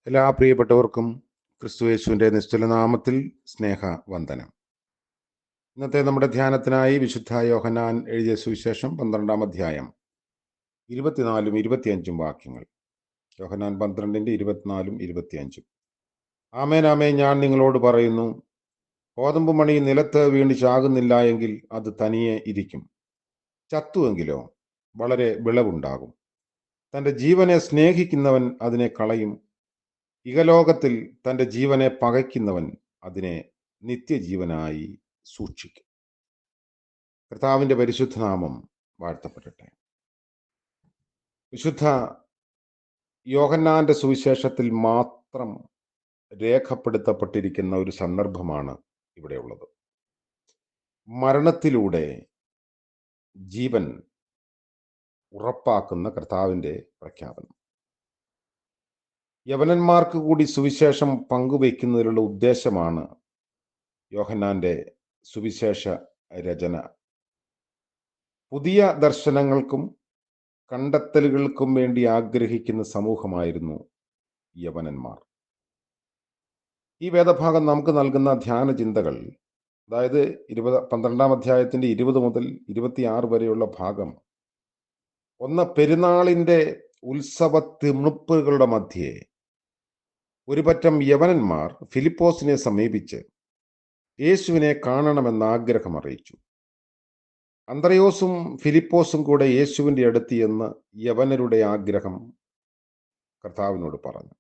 എല്ലാ പ്രിയപ്പെട്ടവർക്കും ക്രിസ്തുയേശുവിൻ്റെ നിസ്തുല നാമത്തിൽ സ്നേഹവന്ദനം. ഇന്നത്തെ നമ്മുടെ ധ്യാനത്തിനായി വിശുദ്ധ യോഹന്നാൻ എഴുതിയ സുവിശേഷം 12-ാം അധ്യായം 24-25 വാക്യങ്ങൾ. യോഹന്നാൻ 12:24-25. ആമേൻ ആമേൻ, ഞാൻ നിങ്ങളോട് പറയുന്നു, ഗോതമ്പ് മണി നിലത്ത് വീണ് ചാകുന്നില്ല എങ്കിൽ അത് തനിയെ ഇരിക്കും. ചത്തുവെങ്കിലോ വളരെ വിളവുണ്ടാകും. തൻ്റെ ജീവനെ സ്നേഹിക്കുന്നവൻ അതിനെ കളയും. ഇഹലോകത്തിൽ തൻ്റെ ജീവനെ പകയ്ക്കുന്നവൻ അതിനെ നിത്യജീവനായി സൂക്ഷിക്കും. കർത്താവിൻ്റെ പരിശുദ്ധ നാമം വാഴ്ത്തപ്പെടട്ടെ. വിശുദ്ധ യോഹന്നാന്റെ സുവിശേഷത്തിൽ മാത്രം രേഖപ്പെടുത്തപ്പെട്ടിരിക്കുന്ന ഒരു സന്ദർഭമാണ് ഇവിടെയുള്ളത്. മരണത്തിലൂടെ ജീവൻ ഉറപ്പാക്കുന്ന കർത്താവിൻ്റെ പ്രഖ്യാപനം. യവനന്മാർക്ക് കൂടി സുവിശേഷം പങ്കുവയ്ക്കുന്നതിലുള്ള ഉദ്ദേശമാണ് യോഹന്നാന്റെ സുവിശേഷ രചന. പുതിയ ദർശനങ്ങൾക്കും കണ്ടെത്തലുകൾക്കും വേണ്ടി ആഗ്രഹിക്കുന്ന സമൂഹമായിരുന്നു യവനന്മാർ. ഈ വേദഭാഗം നമുക്ക് നൽകുന്ന ധ്യാന ചിന്തകൾ, അതായത് 12-ാം അധ്യായത്തിന്റെ 20 മുതൽ 26 വരെയുള്ള ഭാഗം, ഒന്ന്, പെരുന്നാളിന്റെ ഉത്സവ തിമിർപ്പുകളുടെ മധ്യേ ഒരു പറ്റം യവനന്മാർ ഫിലിപ്പോസിനെ സമീപിച്ച് യേശുവിനെ കാണണമെന്ന് ആഗ്രഹം അറിയിച്ചു. അന്ത്രയോസും ഫിലിപ്പോസും കൂടെ യേശുവിൻ്റെ അടുത്ത് എന്ന് യവനരുടെ ആഗ്രഹം കർത്താവിനോട് പറഞ്ഞു.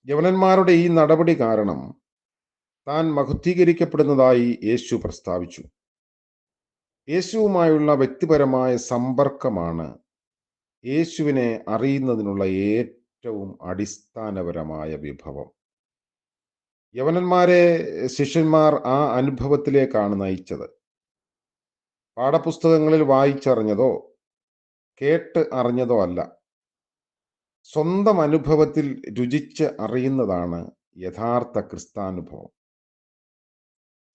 യവനന്മാരുടെ ഈ നടപടി കാരണം താൻ മഹത്വീകരിക്കപ്പെടുന്നതായി യേശു പ്രസ്താവിച്ചു. യേശുവുമായുള്ള വ്യക്തിപരമായ സമ്പർക്കമാണ് യേശുവിനെ അറിയുന്നതിനുള്ള ഏറ്റവും അടിസ്ഥാനപരമായ വിഭവം. യവനന്മാരെ ശിഷ്യന്മാർ ആ അനുഭവത്തിലേക്കാണ് നയിച്ചത്. പാഠപുസ്തകങ്ങളിൽ വായിച്ചറിഞ്ഞതോ കേട്ട് അറിഞ്ഞതോ അല്ല, സ്വന്തം അനുഭവത്തിൽ രുചിച്ച് അറിയുന്നതാണ് യഥാർത്ഥ ക്രിസ്താനുഭവം.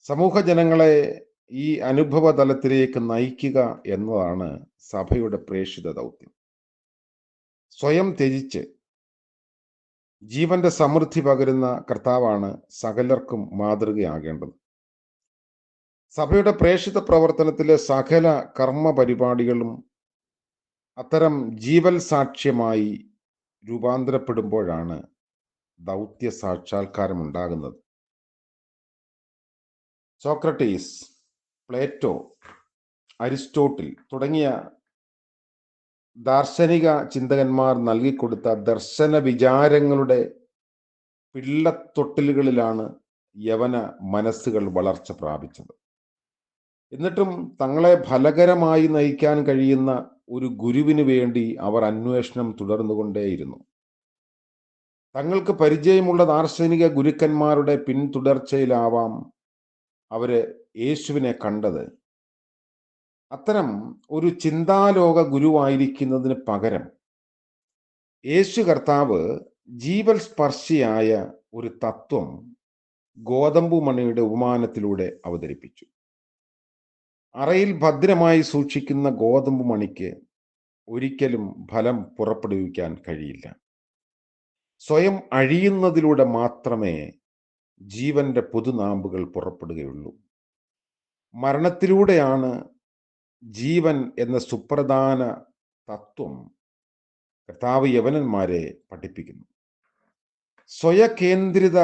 സമൂഹജനങ്ങളെ ഈ അനുഭവ തലത്തിലേക്ക് നയിക്കുക എന്നതാണ് സഭയുടെ പ്രേക്ഷിത ദൗത്യം. സ്വയം ത്യജിച്ച് ജീവന്റെ സമൃദ്ധി പകരുന്ന കർത്താവാണ് സകലർക്കും മാതൃകയാകേണ്ടത്. സഭയുടെ പ്രേക്ഷിത പ്രവർത്തനത്തിലെ സകല കർമ്മ പരിപാടികളും അത്തരം ജീവൽ സാക്ഷ്യമായി രൂപാന്തരപ്പെടുമ്പോഴാണ് ദൗത്യ സാക്ഷാത്കാരം ഉണ്ടാകുന്നത്. സോക്രട്ടീസ്, പ്ലേറ്റോ, അരിസ്റ്റോട്ടിൽ തുടങ്ങിയ ദാർശനിക ചിന്തകന്മാർ നൽകിക്കൊടുത്ത ദർശന വിചാരങ്ങളുടെ പിള്ളത്തൊട്ടിലുകളിലാണ് യവന മനസ്സുകൾ വളർച്ച പ്രാപിച്ചത്. എന്നിട്ടും തങ്ങളെ ഫലകരമായി നയിക്കാൻ കഴിയുന്ന ഒരു ഗുരുവിന് വേണ്ടി അവർ അന്വേഷണം തുടർന്നുകൊണ്ടേയിരുന്നു. തങ്ങൾക്ക് പരിചയമുള്ള ദാർശനിക ഗുരുക്കന്മാരുടെ പിന്തുടർച്ചയിലാവാം അവര് യേശുവിനെ കണ്ടത്. അത്തരം ഒരു ചിന്താലോക ഗുരുവായിരിക്കുന്നതിന് പകരം യേശു കർത്താവ് ജീവൽ സ്പർശിയായ ഒരു തത്വം ഗോതമ്പു മണിയുടെ ഉപമാനത്തിലൂടെ അവതരിപ്പിച്ചു. അറയിൽ ഭദ്രമായി സൂക്ഷിക്കുന്ന ഗോതമ്പു മണിക്ക് ഒരിക്കലും ഫലം പുറപ്പെടുവിക്കാൻ കഴിയില്ല. സ്വയം അഴിയുന്നതിലൂടെ മാത്രമേ ജീവന്റെ പുതുനാമ്പുകൾ പുറപ്പെടുകയുള്ളൂ. മരണത്തിലൂടെയാണ് ജീവൻ എന്ന സുപ്രധാന തത്വം കർത്താവ് യവനന്മാരെ പഠിപ്പിക്കുന്നു. സ്വയകേന്ദ്രിത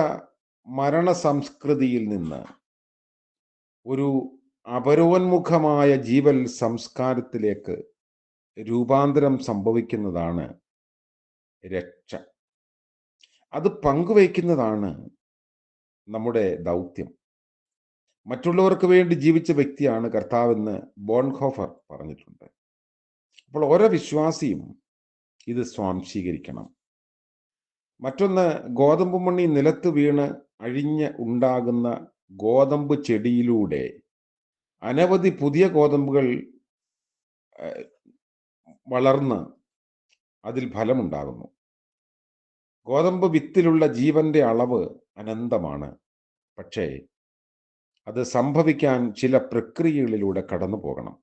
മരണ സംസ്കൃതിയിൽ നിന്ന് ഒരു അപരോന്മുഖമായ ജീവൽ സംസ്കാരത്തിലേക്ക് രൂപാന്തരം സംഭവിക്കുന്നതാണ് രക്ഷ. അത് പങ്കുവയ്ക്കുന്നതാണ് നമ്മുടെ ദൗത്യം. മറ്റുള്ളവർക്ക് വേണ്ടി ജീവിച്ച വ്യക്തിയാണ് കർത്താവെന്ന് ബോൺഹോഫർ പറഞ്ഞിട്ടുണ്ട്. അപ്പോൾ ഓരോ വിശ്വാസിയും ഇത് സ്വാംശീകരിക്കണം. മറ്റൊന്ന്, ഗോതമ്പ് മണി നിലത്ത് വീണ് അഴിഞ്ഞ് ഉണ്ടാകുന്ന ഗോതമ്പ് ചെടിയിലൂടെ അനവധി പുതിയ ഗോതമ്പുകൾ വളർന്ന് അതിൽ ഫലമുണ്ടാകുന്നു. ഗോതമ്പ് വിത്തിലുള്ള ജീവന്റെ അളവ് അനന്തമാണ്. പക്ഷേ അത് സംഭവിക്കാൻ ചില പ്രക്രിയകളിലൂടെ കടന്നു പോകണം.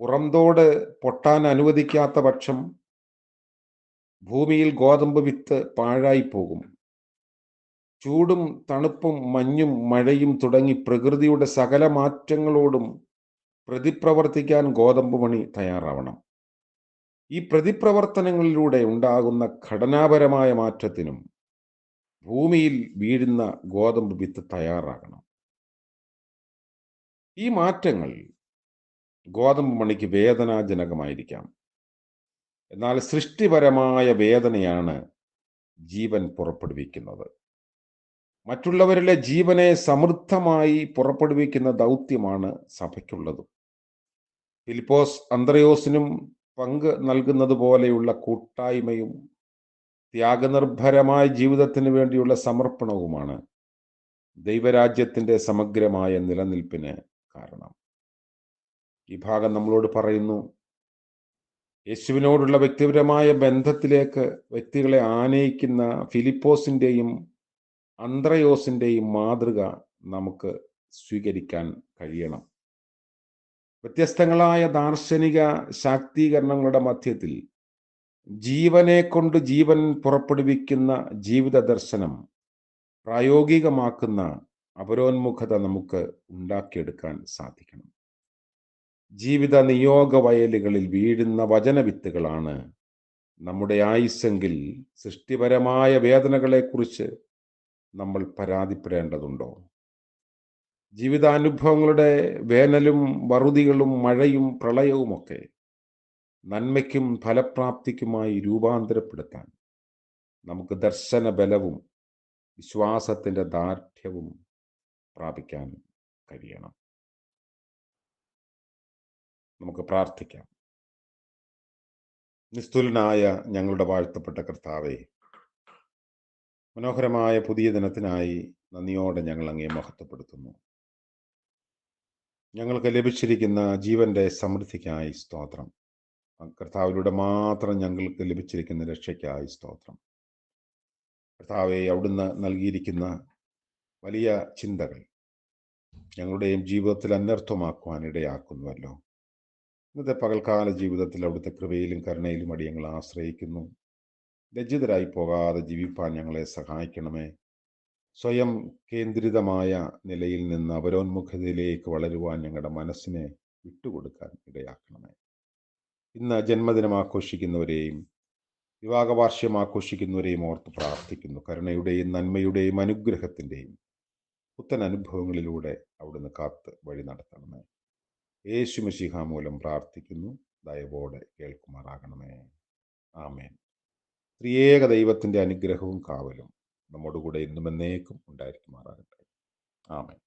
പുറംതോട് പൊട്ടാൻ അനുവദിക്കാത്ത പക്ഷം ഭൂമിയിൽ ഗോതമ്പ് വിത്ത് പാഴായി പോകും. ചൂടും തണുപ്പും മഞ്ഞും മഴയും തുടങ്ങി പ്രകൃതിയുടെ സകല മാറ്റങ്ങളോടും പ്രതിപ്രവർത്തിക്കാൻ ഗോതമ്പ് മണി തയ്യാറാവണം. ഈ പ്രതിപ്രവർത്തനങ്ങളിലൂടെ ഉണ്ടാകുന്ന ഘടനാപരമായ മാറ്റത്തിനും ഭൂമിയിൽ വീഴുന്ന ഗോതമ്പ് വിത്ത് തയ്യാറാകണം. ഈ മാറ്റങ്ങൾ ഗോതമ്പ് മണിക്ക് വേദനാജനകമായിരിക്കാം. എന്നാൽ സൃഷ്ടിപരമായ വേദനയാണ് ജീവൻ പുറപ്പെടുവിക്കുന്നത്. മറ്റുള്ളവരിലെ ജീവനെ സമൃദ്ധമായി പുറപ്പെടുവിക്കുന്ന ദൗത്യമാണ് സഭയ്ക്കുള്ളത്. ഫിലിപ്പോസ് അന്ത്രയോസിനും പങ്ക് നൽകുന്നത് പോലെയുള്ള കൂട്ടായ്മയും ത്യാഗനിർഭരമായ ജീവിതത്തിന് വേണ്ടിയുള്ള സമർപ്പണവുമാണ് ദൈവരാജ്യത്തിന്റെ സമഗ്രമായ നിലനിൽപ്പിന് കാരണം. ഈ ഭാഗം നമ്മളോട് പറയുന്നു, യേശുവിനോടുള്ള വ്യക്തിപരമായ ബന്ധത്തിലേക്ക് വ്യക്തികളെ ആനയിക്കുന്ന ഫിലിപ്പോസിന്റെയും അന്ത്രയോസിന്റെയും മാതൃക നമുക്ക് സ്വീകരിക്കാൻ കഴിയണം. വ്യത്യസ്തങ്ങളായ ദാർശനിക ശാക്തീകരണങ്ങളുടെ മധ്യത്തിൽ ജീവനെ കൊണ്ട് ജീവൻ പുറപ്പെടുവിക്കുന്ന ജീവിത ദർശനം പ്രായോഗികമാക്കുന്ന അപരോന്മുഖത നമുക്ക് ഉണ്ടാക്കിയെടുക്കാൻ സാധിക്കണം. ജീവിത നിയോഗ വയലുകളിൽ വീഴുന്ന വചനവിത്തുകളാണ് നമ്മുടെ ആയുസ്സെങ്കിൽ സൃഷ്ടിപരമായ വേദനകളെക്കുറിച്ച് നമ്മൾ പരാതിപ്പെടേണ്ടതുണ്ടോ? ജീവിതാനുഭവങ്ങളുടെ വേനലും വറുതികളും മഴയും പ്രളയവുമൊക്കെ നന്മയ്ക്കും ഫലപ്രാപ്തിക്കുമായി രൂപാന്തരപ്പെടുത്താൻ നമുക്ക് ദർശന ബലവും വിശ്വാസത്തിന്റെ ദാർഢ്യവും പ്രാപിക്കാൻ കഴിയണം. നമുക്ക് പ്രാർത്ഥിക്കാം. നിസ്തുലനായ ഞങ്ങളുടെ വാഴ്ത്തപ്പെട്ട കർത്താവേ, മനോഹരമായ പുതിയ ദിനത്തിനായി നന്ദിയോടെ ഞങ്ങൾ അങ്ങേ മഹത്വപ്പെടുത്തുന്നു. ഞങ്ങൾക്ക് ലഭിച്ചിരിക്കുന്ന ജീവന്റെ സമൃദ്ധിക്കായി സ്തോത്രം. കർത്താവിലൂടെ മാത്രം ഞങ്ങൾക്ക് ലഭിച്ചിരിക്കുന്ന രക്ഷയ്ക്കായി സ്തോത്രം. കർത്താവെ, അവിടുന്ന് നൽകിയിരിക്കുന്ന വലിയ ചിന്തകൾ ഞങ്ങളുടെയും ജീവിതത്തിൽ അനർത്ഥമാക്കുവാൻ ഇടയാക്കുന്നുവല്ലോ. ഇന്നത്തെ പകൽക്കാല ജീവിതത്തിൽ അവിടുത്തെ കൃപയിലും കരുണയിലും അടിയങ്ങൾ ആശ്രയിക്കുന്നു. ലജ്ജിതരായി പോകാതെ ജീവിപ്പാൻ ഞങ്ങളെ സഹായിക്കണമേ. സ്വയം കേന്ദ്രിതമായ നിലയിൽ നിന്ന് അപരോന്മുഖതയിലേക്ക് വളരുവാൻ ഞങ്ങളുടെ മനസ്സിനെ വിട്ടുകൊടുക്കാൻ ഇടയാക്കണമേ. ഇന്ന് ജന്മദിനം ആഘോഷിക്കുന്നവരെയും വിവാഹവാർഷികം ആഘോഷിക്കുന്നവരെയും ഓർത്ത് പ്രാർത്ഥിക്കുന്നു. കരുണയുടെയും നന്മയുടെയും അനുഗ്രഹത്തിൻ്റെയും പുത്തൻ അനുഭവങ്ങളിലൂടെ അവിടുന്ന് കാത്ത് വഴി നടത്തണമേ. യേശു മിശിഹാ മൂലം പ്രാർത്ഥിക്കുന്നു. ദയവോടെ കേൾക്കുമാറാകണമേ. ആമേൻ. ത്രിയേക ദൈവത്തിൻ്റെ അനുഗ്രഹവും കാവലും നമ്മോടുകൂടെ ഇന്നും എന്നേക്കും ഉണ്ടായിരിക്കുമാറാകട്ടെ. ആമേൻ.